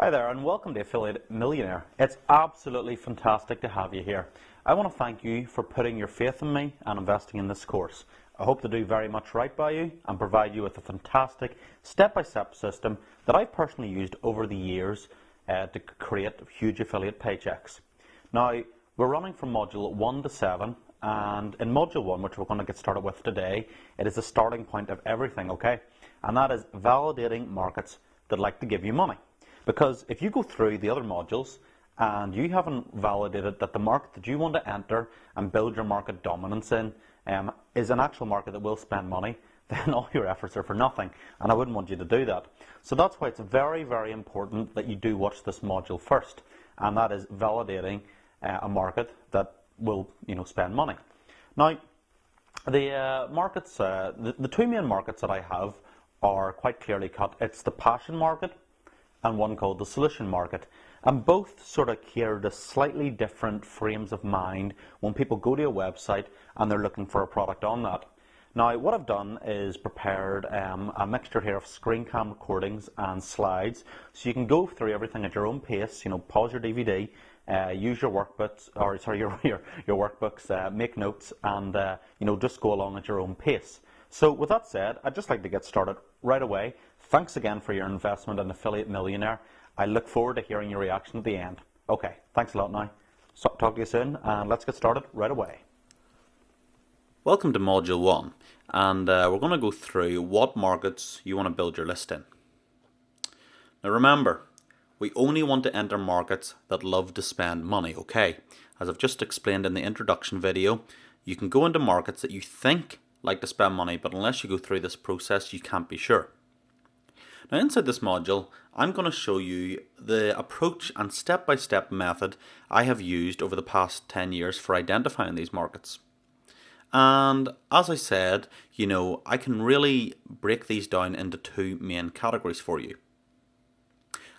Hi there and welcome to Affiliate Millionaire. It's absolutely fantastic to have you here. I want to thank you for putting your faith in me and investing in this course. I hope to do very much right by you and provide you with a fantastic step-by-step system that I've personally used over the years to create huge affiliate paychecks. Now, we're running from Module 1 to 7, and in Module 1, which we're going to get started with today, it is the starting point of everything, okay? And that is validating markets that like to give you money. Because if you go through the other modules and you haven't validated that the market that you want to enter and build your market dominance in is an actual market that will spend money, then all your efforts are for nothing. And I wouldn't want you to do that. So that's why it's very, very important that you do watch this module first. And that is validating a market that will, spend money. Now, the markets, the two main markets that I have are quite clearly cut. It's the passion market and one called the solution market. And both sort of cater to slightly different frames of mind when people go to a website and they're looking for a product on that. Now, what I've done is prepared a mixture here of screen cam recordings and slides, so you can go through everything at your own pace. Pause your DVD, use your workbooks, your workbooks, make notes, and just go along at your own pace. So with that said, I'd just like to get started right away. Thanks again for your investment in Affiliate Millionaire. I look forward to hearing your reaction at the end. Okay, thanks a lot now. So, talk to you soon, and let's get started right away. Welcome to Module 1, and we're going to go through what markets you want to build your list in. Now remember, we only want to enter markets that love to spend money, okay? As I've just explained in the introduction video, you can go into markets that you think like to spend money, but unless you go through this process, you can't be sure. Now inside this module, I'm going to show you the approach and step-by-step method I have used over the past 10 years for identifying these markets. And as I said, I can really break these down into two main categories for you.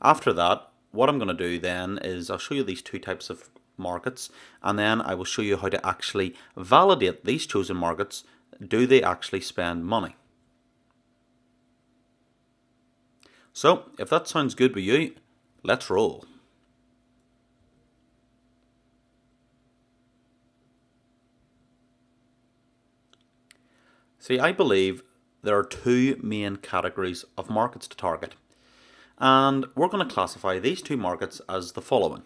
After that, what I'm going to do then is I'll show you these two types of markets, and then I will show you how to actually validate these chosen markets. Do they actually spend money? So, if that sounds good with you, let's roll. See, I believe there are two main categories of markets to target. And we're going to classify these two markets as the following.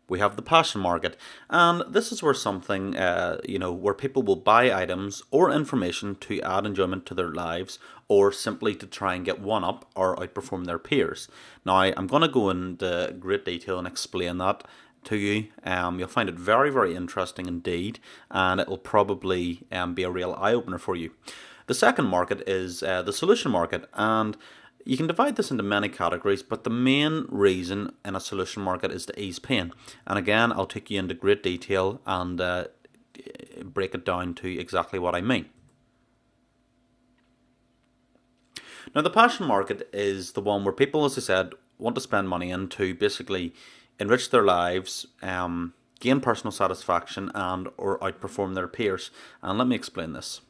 We have the passion market, and this is where something, where people will buy items or information to add enjoyment to their lives, or simply to try and get one up or outperform their peers. Now, I'm going to go into great detail and explain that to you. You'll find it very, very interesting indeed, and it will probably be a real eye-opener for you. The second market is the solution market, and you can divide this into many categories, but the main reason in a solution market is to ease pain. And again, I'll take you into great detail and break it down to exactly what I mean. Now, the passion market is the one where people, as I said, want to spend money in to basically enrich their lives, gain personal satisfaction, and or outperform their peers. And let me explain this.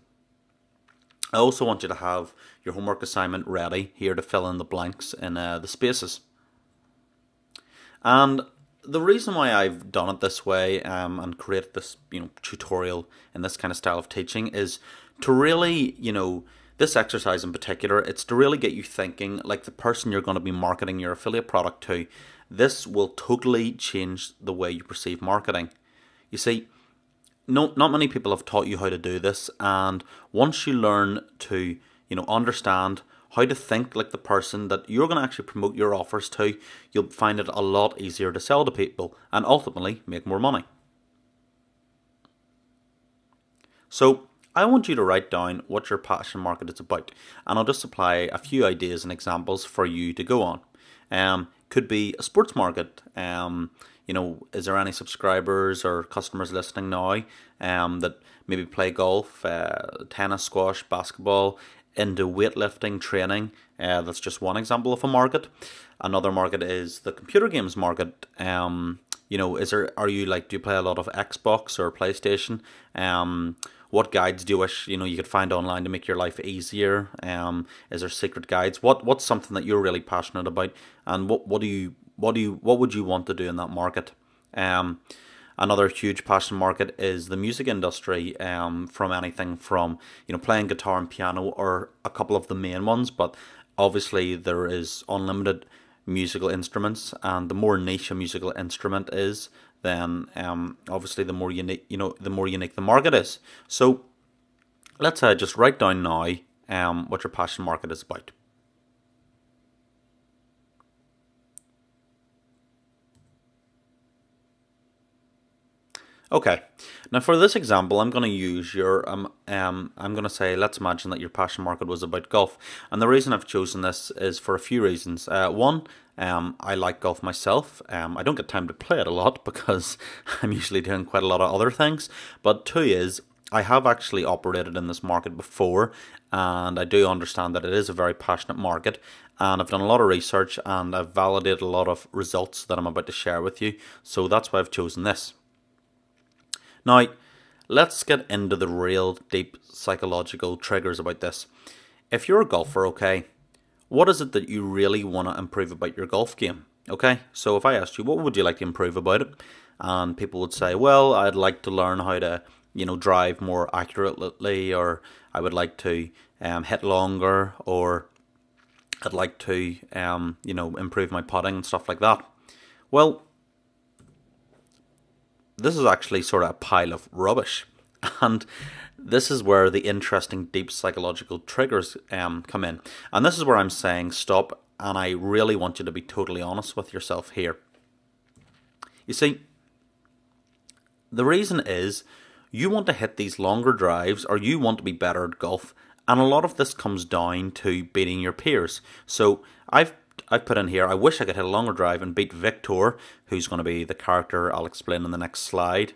I also want you to have your homework assignment ready here to fill in the blanks in the spaces. And the reason why I've done it this way and created this tutorial in this kind of style of teaching is to really, this exercise in particular, it's to really get you thinking like the person you're going to be marketing your affiliate product to. This will totally change the way you perceive marketing. You see, not many people have taught you how to do this, and once you learn to, understand how to think like the person that you're going to actually promote your offers to, you'll find it a lot easier to sell to people and ultimately make more money. So, I want you to write down what your passion market is about, and I'll just apply a few ideas and examples for you to go on. Could be a sports market. Is there any subscribers or customers listening now that maybe play golf, tennis, squash, basketball, into weightlifting, training? That's just one example of a market. Another market is the computer games market. Do you play a lot of Xbox or PlayStation? What guides do you wish you could find online to make your life easier? Is there secret guides? What's something that you're really passionate about, and what would you want to do in that market? Another huge passion market is the music industry, from anything from playing guitar and piano, or a couple of the main ones, but obviously there is unlimited musical instruments, and the more niche a musical instrument is, then obviously the more unique the market is. So let's just write down now what your passion market is about. Okay, now for this example, I'm going to use I'm going to say, let's imagine that your passion market was about golf, and the reason I've chosen this is for a few reasons. One, I like golf myself. I don't get time to play it a lot because I'm usually doing quite a lot of other things. But two is, I have actually operated in this market before, and I do understand that it is a very passionate market. And I've done a lot of research, and I've validated a lot of results that I'm about to share with you. So that's why I've chosen this. Now, let's get into the real deep psychological triggers about this. If you're a golfer, okay, what is it that you really want to improve about your golf game? Okay, so if I asked you, what would you like to improve about it? And people would say, well, I'd like to learn how to, drive more accurately, or I would like to hit longer, or I'd like to, improve my putting and stuff like that. Well, this is actually sort of a pile of rubbish. And this is where the interesting deep psychological triggers come in. And this is where I'm saying stop, and I really want you to be totally honest with yourself here. You see, the reason is you want to hit these longer drives, or you want to be better at golf, and a lot of this comes down to beating your peers. So I've put in here, I wish I could hit a longer drive and beat Victor, who's going to be the character I'll explain in the next slide,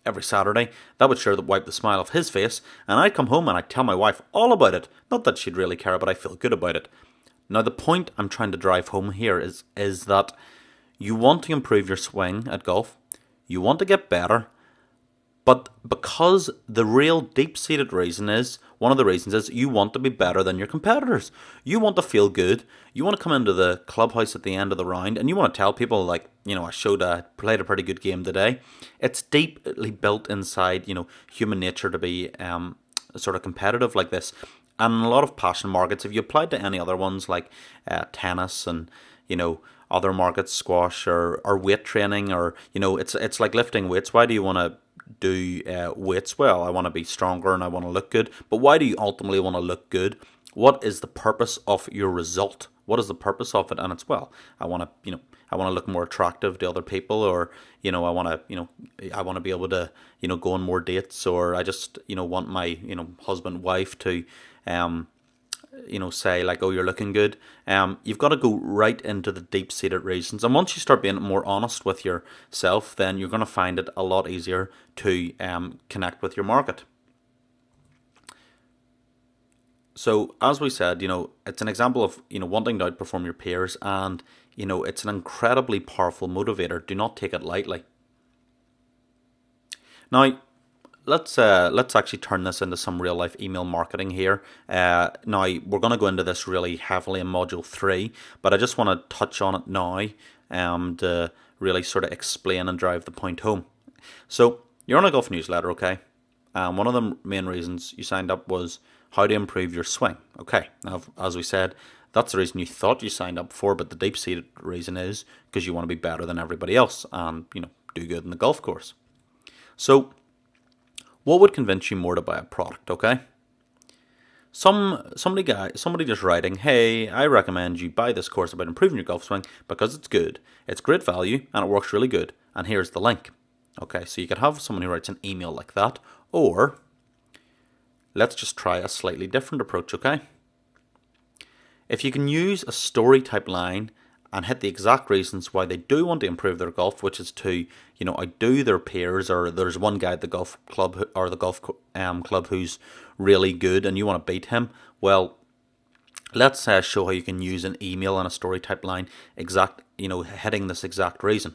every Saturday. That would sure wipe the smile off his face, and I'd come home and I'd tell my wife all about it. Not that she'd really care, but I feel good about it. Now, the point I'm trying to drive home here is that you want to improve your swing at golf, you want to get better, but because the real deep-seated reason is, one of the reasons is you want to be better than your competitors. You want to feel good. You want to come into the clubhouse at the end of the round and you want to tell people, like, I played a pretty good game today. It's deeply built inside, human nature to be sort of competitive like this. And in a lot of passion markets, if you applied to any other ones like tennis and, other markets, squash or weight training, or, it's like lifting weights. Why do you want to do weights? Well, I want to be stronger and I want to look good. But why do you ultimately want to look good? What is the purpose of your result? What is the purpose of it? And it's, well, I want to, I want to look more attractive to other people, or, I want to, I want to be able to, go on more dates, or I just, want my, husband, wife to, say like, oh, you're looking good. You've got to go right into the deep-seated reasons. And once you start being more honest with yourself, then you're going to find it a lot easier to connect with your market. So as we said, it's an example of, wanting to outperform your peers, and, it's an incredibly powerful motivator. Do not take it lightly. Now, let's actually turn this into some real life email marketing here. Now we're going to go into this really heavily in module 3, but I just want to touch on it now and really sort of explain and drive the point home. So you're on a golf newsletter, okay? One of the main reasons you signed up was how to improve your swing. Okay, now as we said, that's the reason you thought you signed up for, but the deep-seated reason is because you want to be better than everybody else and, do good in the golf course. So what would convince you more to buy a product, okay? Somebody just writing, hey, I recommend you buy this course about improving your golf swing because it's good, it's great value, and it works really good, and here's the link. Okay, so you could have someone who writes an email like that, or let's just try a slightly different approach, okay? If you can use a story type line and hit the exact reasons why they do want to improve their golf, which is to, outdo their peers, or there's one guy at the golf club or the golf club who's really good and you want to beat him, well, let's show how you can use an email and a story type line hitting this exact reason.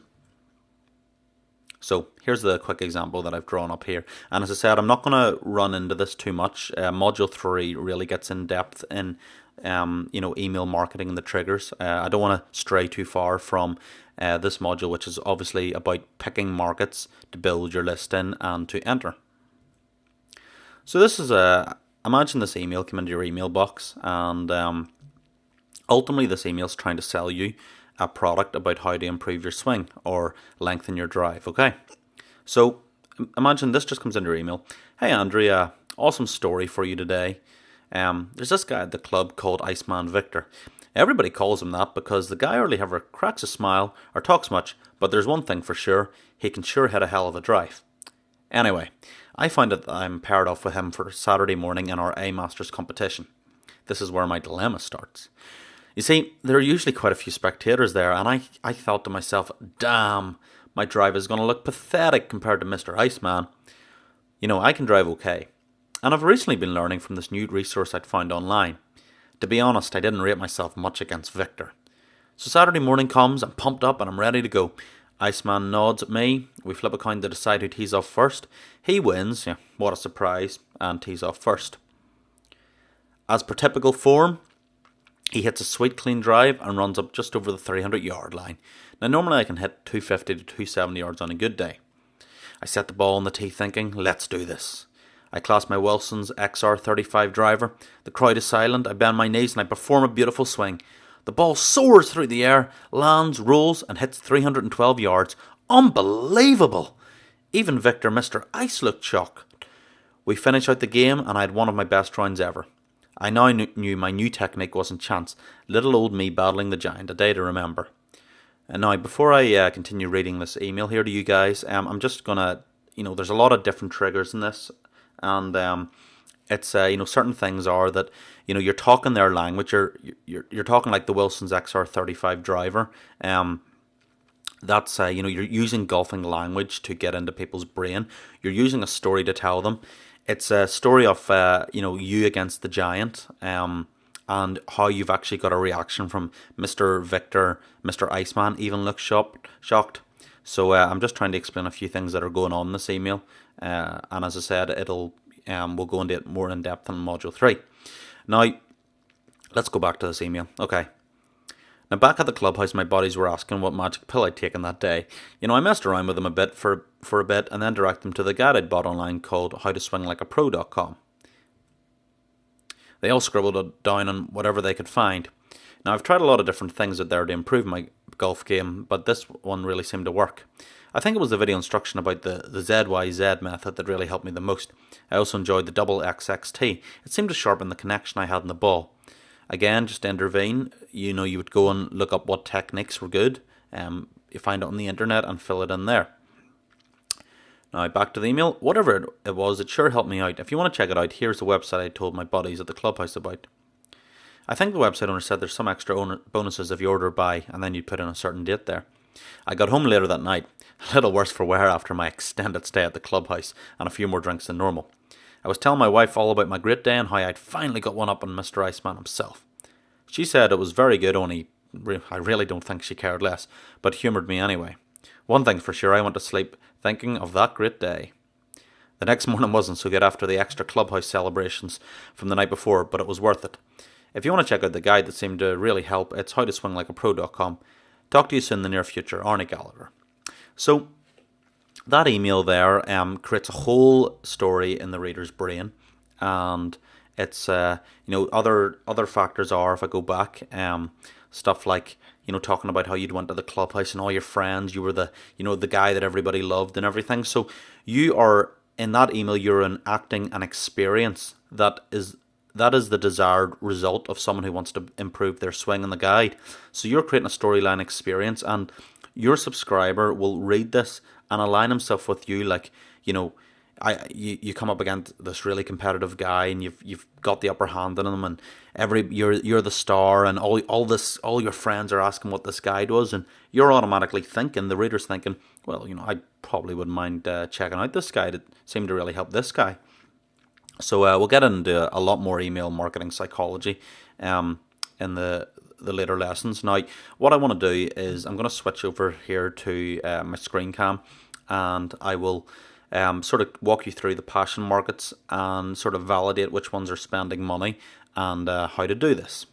So here's the quick example that I've drawn up here. And as I said, I'm not going to run into this too much. Module 3 really gets in depth in email marketing and the triggers. I don't want to stray too far from this module, which is obviously about picking markets to build your list in and to enter. So this is imagine this email came into your email box, and ultimately this email is trying to sell you a product about how to improve your swing or lengthen your drive. Okay, so imagine this just comes into your email. Hey Andrea, awesome story for you today. There's this guy at the club called Iceman Victor. Everybody calls him that because the guy hardly ever cracks a smile or talks much, but there's one thing for sure, he can sure hit a hell of a drive. Anyway, I find that I'm paired off with him for Saturday morning in our A Masters competition. This is where my dilemma starts. You see, there are usually quite a few spectators there, and I thought to myself, damn, my drive is going to look pathetic compared to Mr. Iceman. You know, I can drive okay. And I've recently been learning from this new resource I'd found online. To be honest, I didn't rate myself much against Victor. So Saturday morning comes, I'm pumped up and I'm ready to go. Iceman nods at me, we flip a coin to decide who tees off first. He wins, yeah, what a surprise, and tees off first. As per typical form, he hits a sweet clean drive and runs up just over the 300-yard line. Now normally I can hit 250 to 270 yards on a good day. I set the ball on the tee thinking, let's do this. I class my Wilson's XR35 driver. The crowd is silent, I bend my knees and I perform a beautiful swing. The ball soars through the air, lands, rolls and hits 312 yards. Unbelievable! Even Victor, Mr. Ice, looked shocked. We finish out the game and I had one of my best rounds ever. I now knew my new technique wasn't chance. Little old me battling the giant, a day to remember. And now, before I continue reading this email here to you guys, I'm just gonna, there's a lot of different triggers in this, and it's certain things are that you're talking their language. You're talking like the Wilson's XR35 driver. That's you're using golfing language to get into people's brain. You're using a story to tell them. It's a story of you against the giant, and how you've actually got a reaction from Mr. Victor, Mr. Iceman even looks shocked. So I'm just trying to explain a few things that are going on in this email, and as I said, we'll go into it more in depth in module 3. Now, let's go back to this email. Okay. Now, back at the clubhouse, my buddies were asking what magic pill I'd taken that day. I messed around with them a bit for a bit and then directed them to the guide I'd bought online called howtoswinglikeapro.com. They all scribbled it down on whatever they could find. Now, I've tried a lot of different things out there to improve my golf game, but this one really seemed to work. I think it was the video instruction about the ZYZ method that really helped me the most. I also enjoyed the double XXT. It seemed to sharpen the connection I had in the ball. Again, just to intervene, you would go and look up what techniques were good. You find it on the internet and fill it in there. Now, back to the email. Whatever it was, it sure helped me out. If you want to check it out, here's the website I told my buddies at the clubhouse about. I think the website owner said there's some extra bonuses if you order by, and then you put in a certain date there. I got home later that night, a little worse for wear after my extended stay at the clubhouse and a few more drinks than normal. I was telling my wife all about my great day and how I'd finally got one up on Mr. Iceman himself. She said it was very good, only I really don't think she cared less, but humoured me anyway. One thing's for sure, I went to sleep thinking of that great day. The next morning wasn't so good after the extra clubhouse celebrations from the night before, but it was worth it. If you want to check out the guide that seemed to really help, it's howtoswinglikeapro.com. Talk to you soon in the near future, Arnie Gallagher. So, that email there creates a whole story in the reader's brain, and it's other factors are, if I go back, stuff like talking about how you'd went to the clubhouse and all your friends, you were the the guy that everybody loved and everything. So you are in that email, you're enacting an experience that is the desired result of someone who wants to improve their swing in the guide. So you're creating a storyline experience, and your subscriber will read this and align himself with you. Like, you come up against this really competitive guy, and you've got the upper hand on him, and you're the star, and all your friends are asking what this guy does, and you're automatically thinking, the reader's thinking, well, I probably wouldn't mind checking out this guy. That seemed to really help this guy. So we'll get into a lot more email marketing psychology in the later lessons. Now, what I want to do is I'm going to switch over here to my screen cam, and I will sort of walk you through the passion markets and sort of validate which ones are spending money and how to do this.